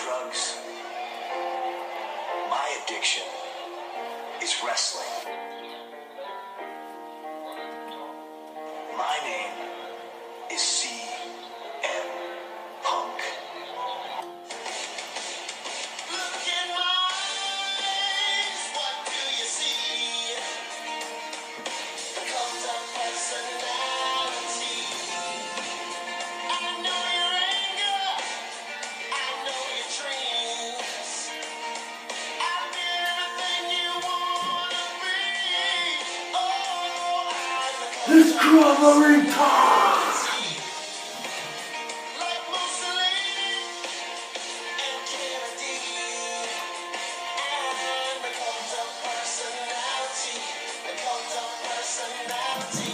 drugs. My addiction is wrestling. My name is CM Punk. Look in my eyes, what do you see? Comes a personality. I know your anger, I know your dreams. I've been everything you wanna be. Oh, It's covering time! like Mussolini and Kennedy. And there comes a personality. There comes a personality.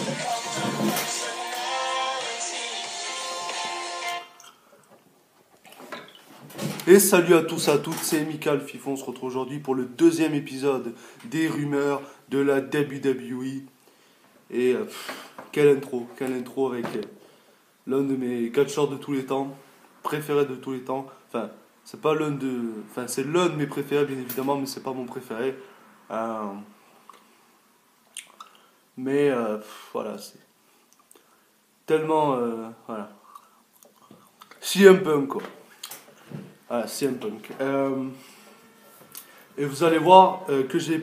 There comes a personality. Et salut à tous et à toutes, c'est Michael Fifon. On se retrouve aujourd'hui pour le deuxième épisode des rumeurs de la WWE. Et quelle intro avec l'un de mes catcheurs de tous les temps, préféré de tous les temps. Enfin, c'est c'est l'un de mes préférés bien évidemment, mais c'est pas mon préféré. Voilà, c'est tellement voilà. CM Punk quoi. Voilà, CM Punk. Et vous allez voir que j'ai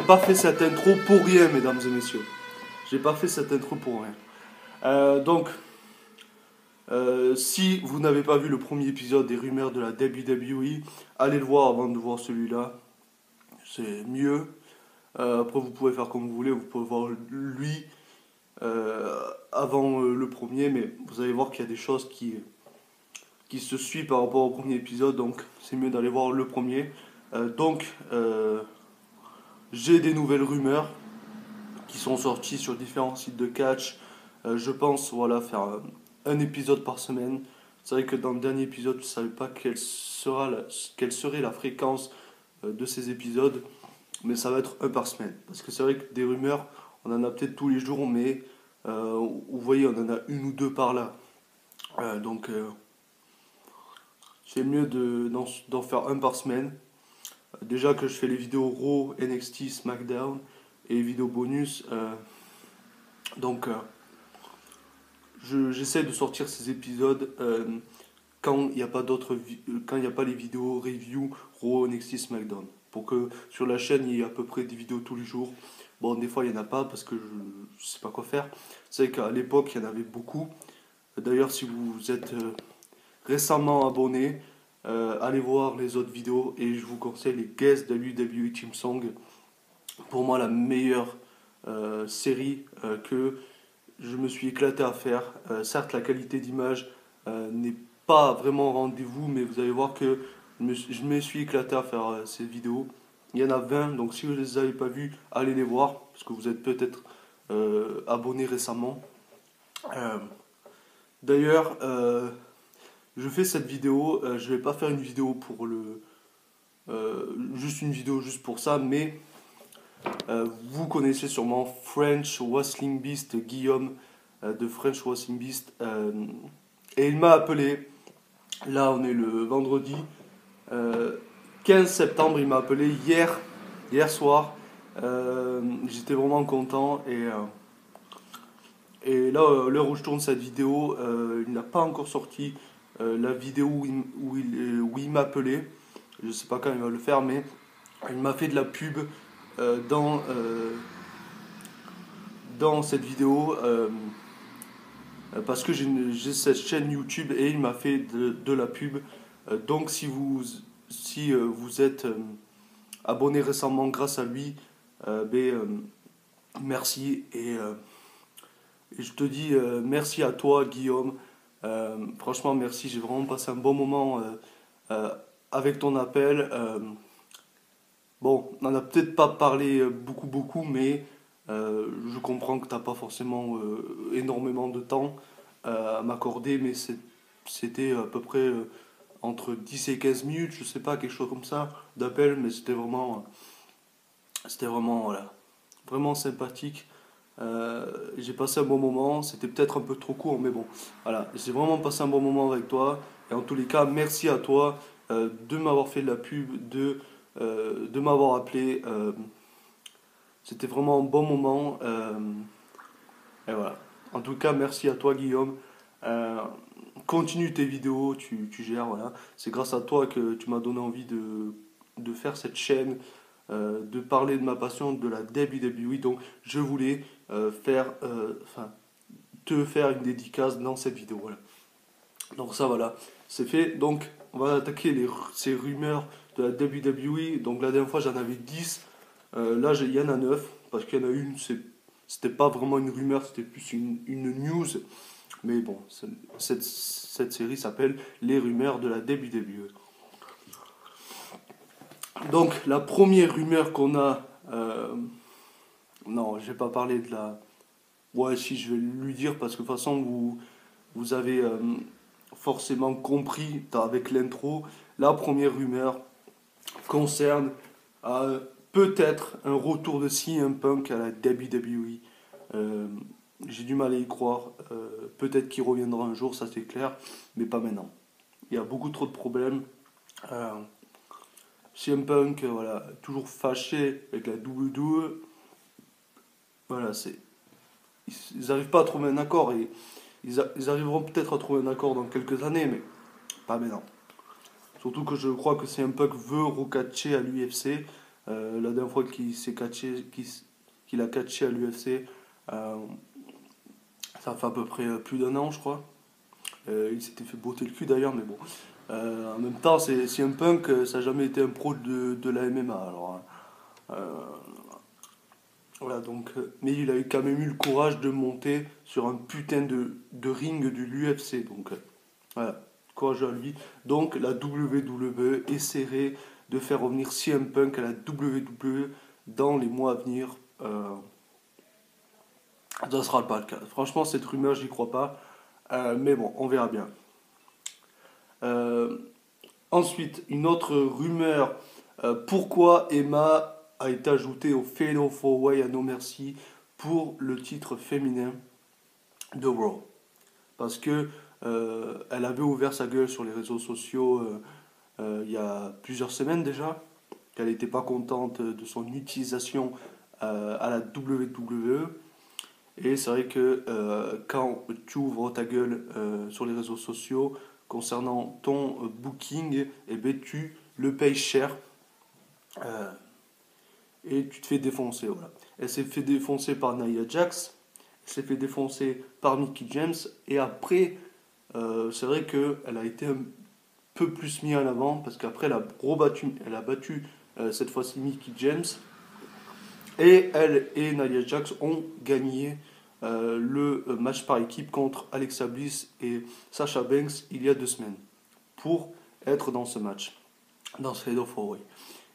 pas fait cette intro pour rien, mesdames et messieurs. J'ai pas fait cette intro pour rien. Si vous n'avez pas vu le premier épisode des rumeurs de la WWE, allez le voir avant de voir celui-là. C'est mieux. Après, vous pouvez faire comme vous voulez. Vous pouvez voir lui avant le premier, mais vous allez voir qu'il y a des choses qui se suivent par rapport au premier épisode, donc c'est mieux d'aller voir le premier. J'ai des nouvelles rumeurs qui sont sorties sur différents sites de catch. Je pense faire un épisode par semaine. C'est vrai que dans le dernier épisode, je ne savais pas quelle serait la fréquence de ces épisodes, mais ça va être un par semaine. Parce que c'est vrai que des rumeurs, on en a peut-être tous les jours, mais vous voyez, on en a une ou deux par là. C'est mieux d'en faire un par semaine. Déjà que je fais les vidéos Raw, NXT, SmackDown et les vidéos bonus. J'essaie de sortir ces épisodes quand il n'y a pas les vidéos review Raw, NXT, SmackDown. Pour que sur la chaîne il y ait à peu près des vidéos tous les jours. Bon, des fois il n'y en a pas parce que je ne sais pas quoi faire. C'est vrai qu'à l'époque il y en avait beaucoup. D'ailleurs, si vous êtes récemment abonné, allez voir les autres vidéos et je vous conseille les Guests WWE Team Song. Pour moi, la meilleure série que je me suis éclaté à faire. Certes, la qualité d'image n'est pas vraiment au rendez-vous, mais vous allez voir que je me suis éclaté à faire ces vidéos. Il y en a 20, donc si vous ne les avez pas vues, allez les voir, parce que vous êtes peut-être abonné récemment. D'ailleurs, je fais cette vidéo, je vais pas faire une vidéo pour juste une vidéo juste pour ça, mais vous connaissez sûrement French Wrestling Beast, Guillaume de French Wrestling Beast, et il m'a appelé. Là, on est le vendredi 15 septembre, il m'a appelé hier soir. J'étais vraiment content et là, l'heure où je tourne cette vidéo, il n'a pas encore sorti la vidéo où il m'appelait. Je sais pas quand il va le faire, mais il m'a fait de la pub dans cette vidéo parce que j'ai cette chaîne YouTube et il m'a fait de la pub. Donc si vous êtes abonné récemment grâce à lui, merci et je te dis merci à toi Guillaume. Franchement merci, j'ai vraiment passé un bon moment avec ton appel. Bon, on n'en a peut-être pas parlé beaucoup, mais je comprends que tu n'as pas forcément énormément de temps à m'accorder, mais c'était à peu près entre 10 et 15 minutes, je sais pas, quelque chose comme ça, d'appel, mais c'était vraiment voilà, vraiment sympathique. J'ai passé un bon moment, c'était peut-être un peu trop court, mais bon, voilà, j'ai vraiment passé un bon moment avec toi Et en tous les cas, merci à toi de m'avoir fait de la pub, de m'avoir appelé. C'était vraiment un bon moment. Et voilà. En tout cas, merci à toi, Guillaume. Euh, Continue tes vidéos, tu gères, voilà. C'est grâce à toi que tu m'as donné envie de faire cette chaîne, de parler de ma passion de la WWE. Donc, je voulais enfin, te faire une dédicace dans cette vidéo. Voilà. Donc, ça, voilà, c'est fait. Donc, on va attaquer ces rumeurs de la WWE. Donc, la dernière fois, j'en avais 10. Là, il y en a 9. Parce qu'il y en a une, c'était pas vraiment une rumeur, c'était plus une news. Mais bon, cette série s'appelle Les rumeurs de la WWE. Donc, la première rumeur qu'on a. Non, je vais pas parler de la. Ouais, si, je vais lui dire parce que de toute façon, vous avez forcément compris avec l'intro. La première rumeur concerne peut-être un retour de CM Punk à la WWE. Euh, j'ai du mal à y croire. Peut-être qu'il reviendra un jour, ça c'est clair, mais pas maintenant. Il y a beaucoup trop de problèmes. Euh, CM Punk, voilà, toujours fâché avec la WWE. Voilà, ils n'arrivent pas à trouver un accord et ils arriveront peut-être à trouver un accord dans quelques années, mais pas maintenant. Surtout que je crois que CM Punk veut recatcher à l'UFC. La dernière fois qu'il a catché à l'UFC, euh, ça fait à peu près plus d'un an, je crois. Il s'était fait botter le cul d'ailleurs, mais bon. En même temps, CM Punk, ça n'a jamais été un pro de la MMA. Alors, voilà, donc, mais il a quand même eu le courage de monter sur un putain de ring de l'UFC. Donc, voilà, courage à lui. Donc, la WWE essaierait de faire revenir CM Punk à la WWE dans les mois à venir. Ça ne sera pas le cas. Franchement, cette rumeur, j'y crois pas. Mais bon, on verra bien. Euh, Ensuite, une autre rumeur. Pourquoi Emma a été ajoutée au Fatal 4-Way à No Mercy pour le titre féminin de Raw? Parce que elle avait ouvert sa gueule sur les réseaux sociaux il y a plusieurs semaines déjà, qu'elle n'était pas contente de son utilisation à la WWE. Et c'est vrai que quand tu ouvres ta gueule sur les réseaux sociaux concernant ton booking, eh ben, tu le payes cher euh, et tu te fais défoncer. Voilà. Elle s'est fait défoncer par Nia Jax, elle s'est fait défoncer par Mickey James, et après, c'est vrai qu'elle a été un peu plus mise en avant parce qu'après, elle a battu cette fois-ci Mickey James. Et elle et Nia Jax ont gagné le match par équipe contre Alexa Bliss et Sasha Banks il y a 2 semaines pour être dans ce match, dans ce Fatal 4-Way.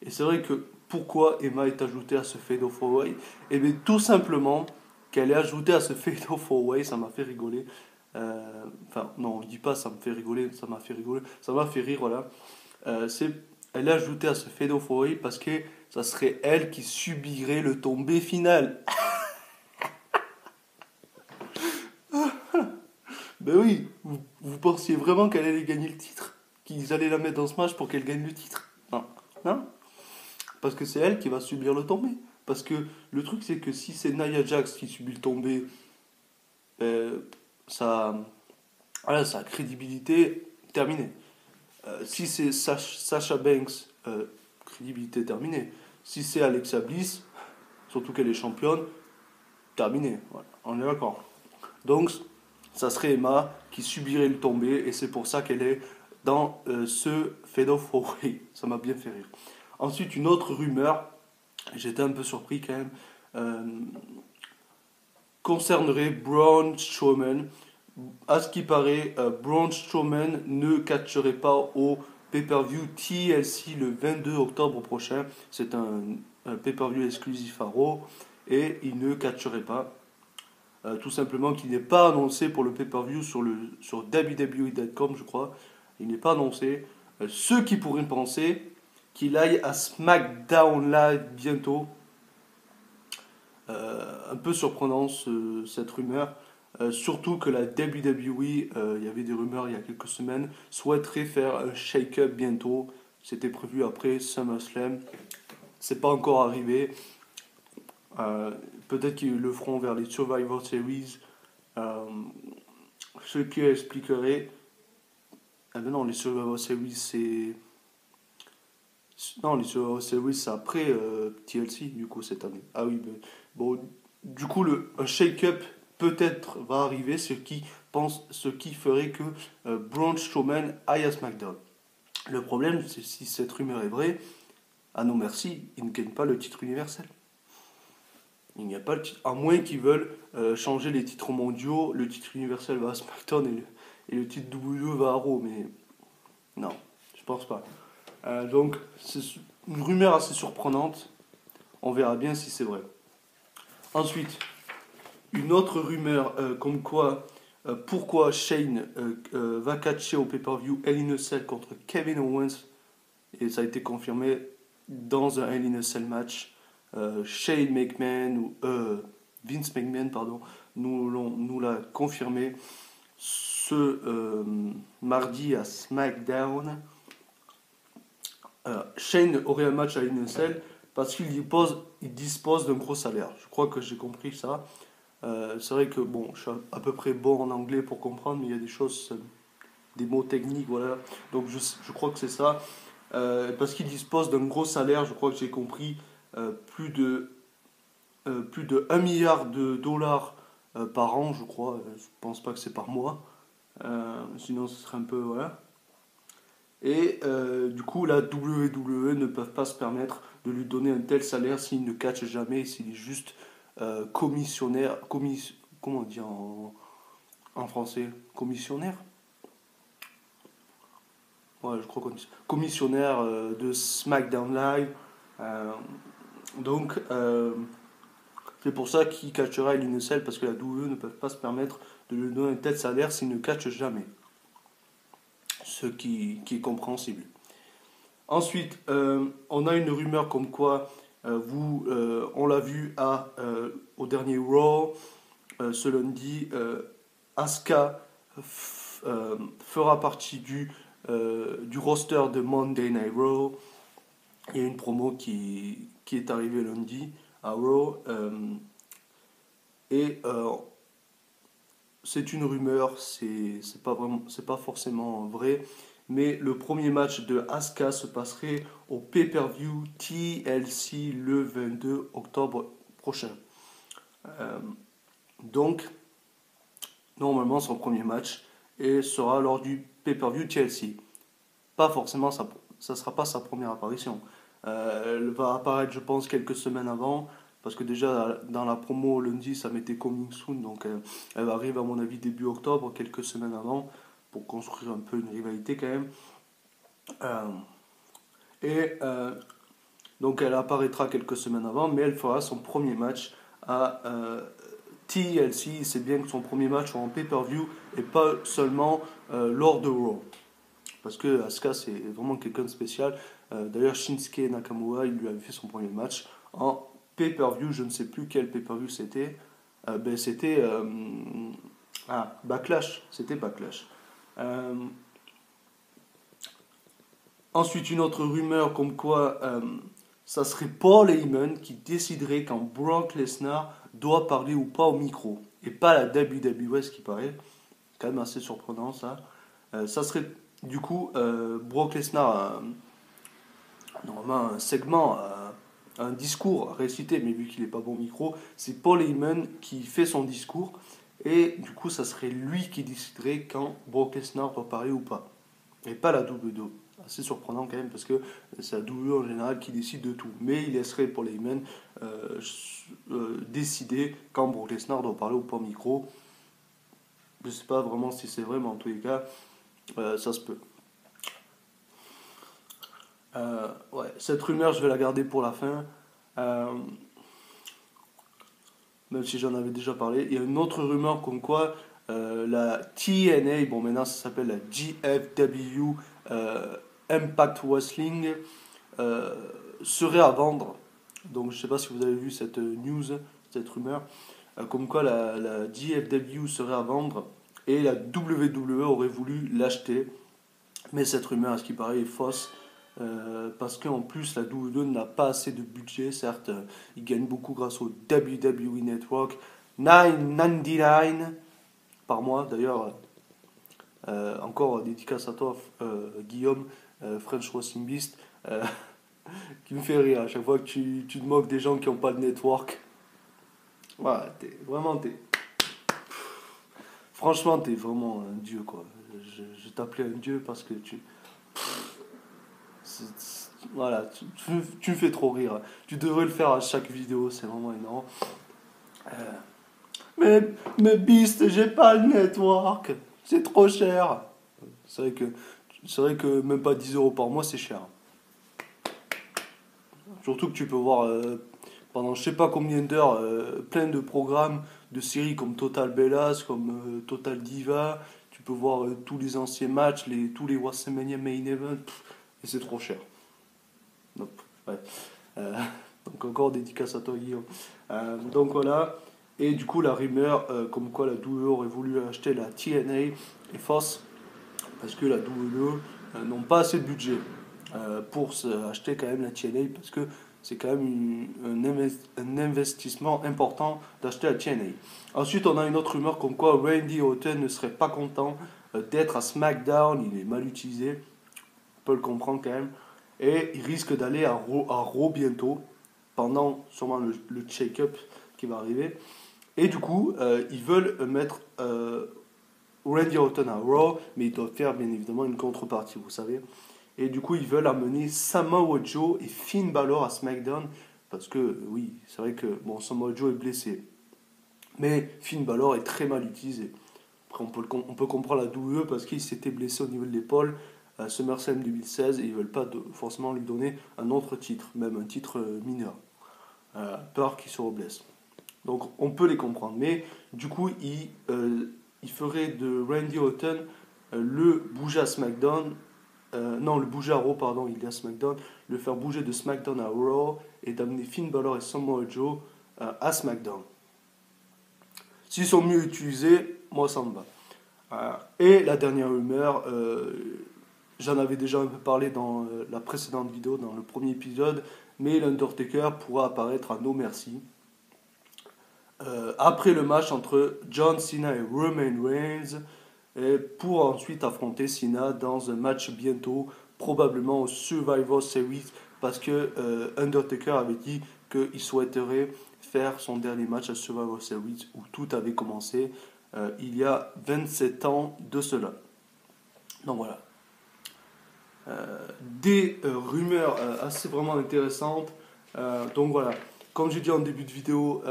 Et c'est vrai que pourquoi Emma est ajoutée à ce Fatal 4-Way? Eh bien tout simplement qu'elle est ajoutée à ce Fatal 4-Way, ça m'a fait rigoler. Enfin non, on ne dit pas ça me fait rigoler, ça m'a fait rigoler, ça m'a fait rire, voilà. C'est Elle est ajoutée à ce Fatal 4-Way parce que ça serait elle qui subirait le tombé final. Ben oui, vous pensiez vraiment qu'elle allait gagner le titre? Qu'ils allaient la mettre dans ce match pour qu'elle gagne le titre? Non. Non. Parce que c'est elle qui va subir le tombé. Parce que le truc, c'est que si c'est Nia Jax qui subit le tombé, euh, ça, voilà, sa crédibilité terminée. Si c'est Sasha Banks, crédibilité terminée. Si c'est Alexa Bliss, surtout qu'elle est championne, terminé. Voilà, on est d'accord. Donc, ça serait Emma qui subirait le tombé et c'est pour ça qu'elle est dans ce Fade of Away. Ça m'a bien fait rire. Ensuite, une autre rumeur, j'étais un peu surpris quand même, euh, concernerait Braun Strowman. À ce qui paraît, Braun Strowman ne catcherait pas au pay-per-view TLC le 22 octobre prochain. C'est un pay-per-view exclusif à Raw et il ne catcherait pas. Tout simplement qu'il n'est pas annoncé pour le pay-per-view sur WWE.com, je crois. Il n'est pas annoncé. Ceux qui pourraient penser qu'il aille à SmackDown Live bientôt. Un peu surprenant cette rumeur. Surtout que la WWE, il y avait des rumeurs il y a quelques semaines, souhaiterait faire un shake-up bientôt. C'était prévu après SummerSlam. C'est pas encore arrivé. Euh, Peut-être qu'ils le feront vers les Survivor Series. Euh, Ce qui expliquerait. Ah ben non, les Survivor Series, c'est. Non, les Survivor Series, c'est après TLC, du coup, cette année. Ah oui, mais bon. Du coup, un shake-up peut-être va arriver, ce qui ferait que Braun Strowman aille à SmackDown. Le problème, c'est si cette rumeur est vraie, ah non merci, il ne gagne pas le titre universel. Il n'y a pas le titre, à moins qu'ils veulent changer les titres mondiaux, le titre universel va à SmackDown et le titre WWE va à Raw, mais non, je pense pas. Donc, c'est une rumeur assez surprenante. On verra bien si c'est vrai. Ensuite, une autre rumeur comme quoi, pourquoi Shane va catcher au pay-per-view Hell in a Cell contre Kevin Owens. Et ça a été confirmé dans un Hell in a Cell match. Shane McMahon, Vince McMahon, pardon, nous l'a confirmé ce mardi à SmackDown. Shane aurait un match à Hell in a Cell parce il dispose d'un gros salaire. Je crois que j'ai compris ça. C'est vrai que bon, je suis à peu près bon en anglais pour comprendre, mais il y a des choses, des mots techniques, voilà. Donc je crois que c'est ça. Parce qu'il dispose d'un gros salaire, je crois que j'ai compris, plus de 1 milliard de dollars par an, je crois. Je pense pas que c'est par mois. Sinon, ce serait un peu. Voilà. Et du coup, la WWE ne peuvent pas se permettre de lui donner un tel salaire s'il ne catch jamais, s'il est juste commissionnaire. Comment on dit en français? Commissionnaire? Ouais, je crois qu'on dit commissionnaire de SmackDown Live. Euh, donc, c'est pour ça qu'il catchera Hell in a Cell, parce que la WWE ne peut pas se permettre de lui donner un tel salaire s'il ne catche jamais. Ce qui est compréhensible. Ensuite, on a une rumeur comme quoi, on l'a vu au dernier Raw, ce lundi, Asuka fera partie du roster de Monday Night Raw. Il y a une promo qui est arrivée lundi à Raw. Et c'est une rumeur, c'est pas forcément vrai. Mais le premier match de Asuka se passerait au pay-per-view TLC le 22 octobre prochain. Euh, donc, normalement, son premier match et sera lors du pay-per-view TLC. Pas forcément, ça ne sera pas sa première apparition. Elle va apparaître, je pense, quelques semaines avant, parce que déjà dans la promo lundi, ça mettait Coming Soon, donc elle arrive à mon avis début octobre, quelques semaines avant, pour construire un peu une rivalité quand même. Euh, donc elle apparaîtra quelques semaines avant, mais elle fera son premier match à TLC. C'est bien que son premier match soit en pay-per-view et pas seulement lors de Raw. Parce que Asuka, c'est vraiment quelqu'un de spécial. D'ailleurs, Shinsuke Nakamura, il lui avait fait son premier match en pay-per-view. Je ne sais plus quel pay-per-view c'était. C'était Backlash. C'était Backlash. Euh, Ensuite, une autre rumeur comme quoi ça serait Paul Heyman qui déciderait quand Brock Lesnar doit parler ou pas au micro. Et pas la WWE, ce qui paraît. C'est quand même assez surprenant ça. Ça serait du coup Brock Lesnar, normalement un segment, un discours à réciter, mais vu qu'il n'est pas bon au micro, c'est Paul Heyman qui fait son discours. Et du coup, ça serait lui qui déciderait quand Brock Lesnar doit parler ou pas. Et pas la WWE. Assez surprenant quand même parce que c'est la WWE en général qui décide de tout. Mais il laisserait Paul Heyman décider quand Brock Lesnar doit parler ou pas au micro. Je ne sais pas vraiment si c'est vrai, mais en tous les cas, ça se peut. Ouais, cette rumeur, je vais la garder pour la fin. Euh, Même si j'en avais déjà parlé. Il y a une autre rumeur comme quoi la TNA, bon maintenant ça s'appelle la GFW Impact Wrestling, serait à vendre. Donc je ne sais pas si vous avez vu cette news, cette rumeur. comme quoi la GFW serait à vendre et la WWE aurait voulu l'acheter. Mais cette rumeur, à ce qui paraît, est fausse. Parce qu'en plus, la WWE n'a pas assez de budget. Certes, ils gagnent beaucoup grâce au WWE Network. 9,99 par mois. D'ailleurs, encore dédicace à toi, Guillaume, French Wrestling Beast, qui me fait rire à chaque fois que tu te moques des gens qui n'ont pas de network. Ouais, franchement, t'es vraiment un dieu, quoi. Je t'appelais un dieu parce que voilà, tu me fais trop rire. Tu devrais le faire à chaque vidéo, c'est vraiment énorme. Euh, mais Beast, j'ai pas le network. C'est trop cher. C'est vrai que, c'est vrai que même pas 10 € par mois, c'est cher. Surtout que tu peux voir pendant je sais pas combien d'heures plein de programmes de séries comme Total Bellas, comme Total Diva. Tu peux voir tous les anciens matchs, tous les WrestleMania Main Event. Et c'est trop cher. Donc, ouais. Euh, donc encore dédicace à toi Guillaume. Donc voilà. Et du coup la rumeur comme quoi la WWE aurait voulu acheter la TNA est fausse. Parce que la WWE n'ont pas assez de budget pour acheter quand même la TNA. Parce que c'est quand même un investissement important d'acheter la TNA. Ensuite on a une autre rumeur comme quoi Randy Orton ne serait pas content d'être à SmackDown. Il est mal utilisé. On peut le comprendre quand même. Et il risque d'aller à Raw bientôt, pendant sûrement le check-up qui va arriver. Et du coup, ils veulent mettre Randy Orton à Raw, mais ils doivent faire bien évidemment une contrepartie, vous savez. Et du coup, ils veulent amener Samoa Joe et Finn Balor à SmackDown, parce que oui, c'est vrai que bon, Samoa Joe est blessé, mais Finn Balor est très mal utilisé. Après, on peut comprendre la WWE parce qu'il s'était blessé au niveau de l'épaule à SummerSlam 2016 et ils ne veulent pas forcément lui donner un autre titre, même un titre mineur, peur qu'il se reblesse. Donc on peut les comprendre. Mais du coup, il ferait de Randy Orton le bouger à SmackDown. Non, le bouger à Raw, pardon, il est à SmackDown. Le faire bouger de SmackDown à Raw et d'amener Finn Balor et Samoa Joe à SmackDown. S'ils sont mieux utilisés, moi ça me va. Et la dernière rumeur, j'en avais déjà un peu parlé dans la précédente vidéo, dans le premier épisode, mais l'Undertaker pourra apparaître à No Mercy. Après le match entre John Cena et Roman Reigns, et pour ensuite affronter Cena dans un match bientôt, probablement au Survivor Series, parce que Undertaker avait dit qu'il souhaiterait faire son dernier match à Survivor Series où tout avait commencé il y a 27 ans de cela. Donc voilà. Des rumeurs assez vraiment intéressantes. Donc voilà. Comme j'ai dit en début de vidéo,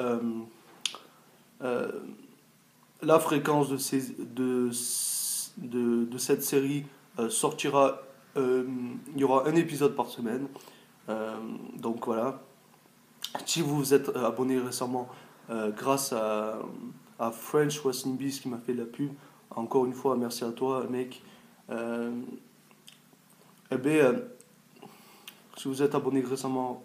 euh, la fréquence de cette série sortira. Il y aura un épisode par semaine. Donc voilà. Si vous vous êtes abonné récemment grâce à French Wrestling Beast qui m'a fait de la pub, encore une fois, merci à toi, mec. Eh bien, si vous êtes abonné récemment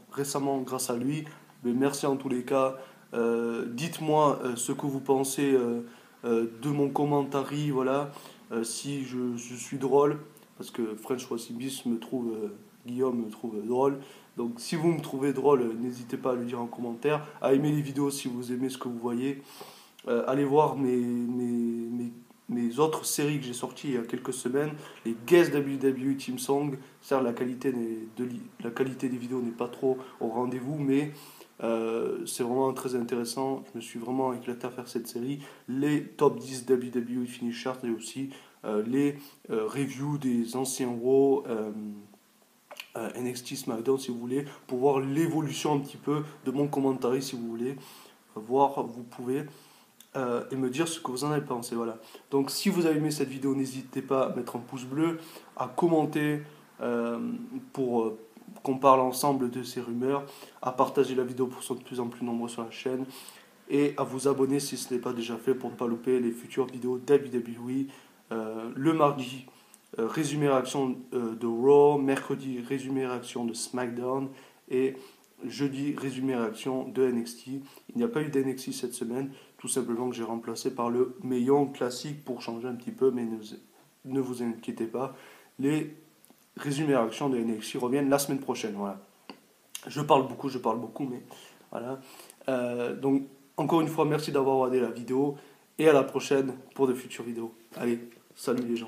grâce à lui, ben merci en tous les cas. Dites-moi ce que vous pensez de mon commentaire, voilà. Si je suis drôle, parce que French Wassibis Guillaume me trouve drôle. Donc si vous me trouvez drôle, n'hésitez pas à le dire en commentaire, à aimer les vidéos si vous aimez ce que vous voyez. Allez voir mes autres séries que j'ai sorties il y a quelques semaines, les Guest WWE Team Song. Certes, la qualité des vidéos n'est pas trop au rendez-vous, mais c'est vraiment très intéressant. Je me suis vraiment éclaté à faire cette série. Les top 10 WWE Finish Chart et aussi les reviews des anciens Raw. NXT SmackDown si vous voulez, pour voir l'évolution un petit peu de mon commentaire si vous voulez. Voir, vous pouvez et me dire ce que vous en avez pensé. Voilà. Donc si vous avez aimé cette vidéo, n'hésitez pas à mettre un pouce bleu, à commenter pour qu'on parle ensemble de ces rumeurs, à partager la vidéo pour que de plus en plus nombreux sur la chaîne et à vous abonner si ce n'est pas déjà fait pour ne pas louper les futures vidéos WWE. Le mardi, résumé réaction de Raw, mercredi, résumé réaction de SmackDown et jeudi, résumé réaction de NXT. Il n'y a pas eu d'NXT cette semaine, tout simplement que j'ai remplacé par le Mayon classique pour changer un petit peu, mais ne vous inquiétez pas. Les résumés réaction de NXT reviennent la semaine prochaine. Voilà. Je parle beaucoup, mais voilà. Donc, encore une fois, merci d'avoir regardé la vidéo et à la prochaine pour de futures vidéos. Allez, salut les gens.